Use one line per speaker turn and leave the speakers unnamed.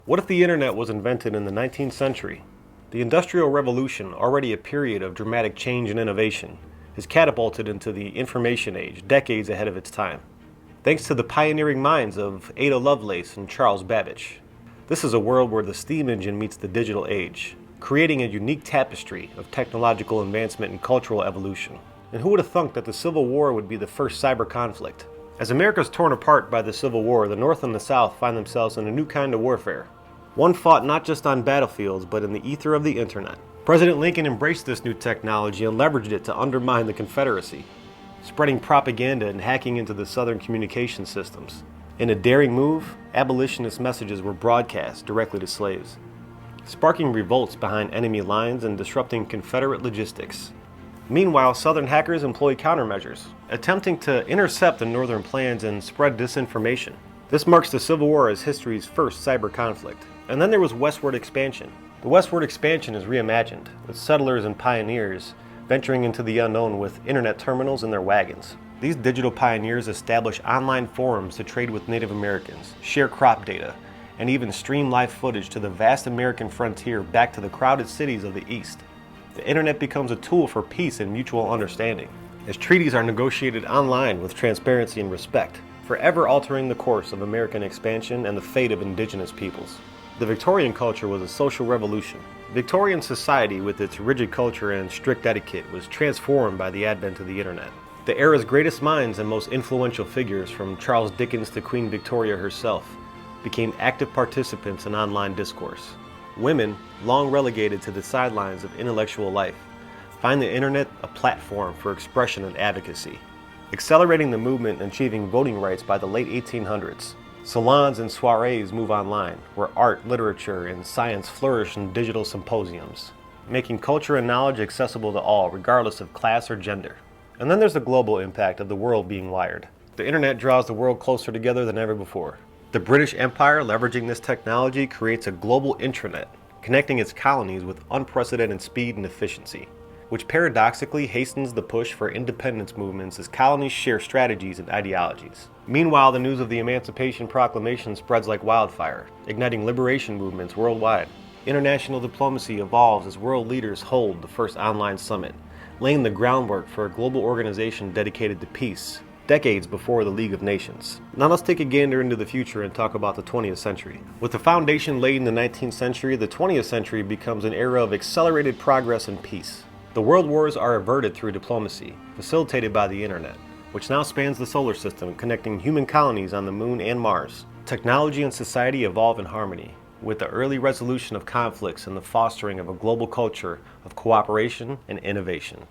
What if the internet was invented in the 19th century? The Industrial Revolution, already a period of dramatic change and innovation, is catapulted into the information age decades ahead of its time, thanks to the pioneering minds of Ada Lovelace and Charles Babbage. This is a world where the steam engine meets the digital age, creating a unique tapestry of technological advancement and cultural evolution. And who would have thunk that the Civil War would be the first cyber conflict? As America is torn apart by the Civil War, the North and the South find themselves in a new kind of warfare. One fought not just on battlefields, but in the ether of the internet. President Lincoln embraced this new technology and leveraged it to undermine the Confederacy, spreading propaganda and hacking into the Southern communication systems. In a daring move, abolitionist messages were broadcast directly to slaves, sparking revolts behind enemy lines and disrupting Confederate logistics. Meanwhile, Southern hackers employed countermeasures, attempting to intercept the Northern plans and spread disinformation. This marks the Civil War as history's first cyber conflict. And then there was Westward Expansion. The Westward Expansion is reimagined, with settlers and pioneers venturing into the unknown with internet terminals in their wagons. These digital pioneers establish online forums to trade with Native Americans, share crop data, and even stream live footage to the vast American frontier back to the crowded cities of the East. The internet becomes a tool for peace and mutual understanding, as treaties are negotiated online with transparency and respect, forever altering the course of American expansion and the fate of indigenous peoples. The Victorian culture was a social revolution. Victorian society, with its rigid culture and strict etiquette, was transformed by the advent of the internet. The era's greatest minds and most influential figures, from Charles Dickens to Queen Victoria herself, became active participants in online discourse. Women, long relegated to the sidelines of intellectual life, find the internet a platform for expression and advocacy, accelerating the movement and achieving voting rights by the late 1800s. Salons and soirees move online, where art, literature, and science flourish in digital symposiums, making culture and knowledge accessible to all, regardless of class or gender. And then there's the global impact of the world being wired. The internet draws the world closer together than ever before. The British Empire, leveraging this technology, creates a global intranet, connecting its colonies with unprecedented speed and efficiency, which paradoxically hastens the push for independence movements as colonies share strategies and ideologies. Meanwhile, the news of the Emancipation Proclamation spreads like wildfire, igniting liberation movements worldwide. International diplomacy evolves as world leaders hold the first online summit, laying the groundwork for a global organization dedicated to peace, decades before the League of Nations. Now let's take a gander into the future and talk about the 20th century. With the foundation laid in the 19th century, the 20th century becomes an era of accelerated progress and peace. The world wars are averted through diplomacy, facilitated by the internet, which now spans the solar system, connecting human colonies on the moon and Mars. Technology and society evolve in harmony, with the early resolution of conflicts and the fostering of a global culture of cooperation and innovation.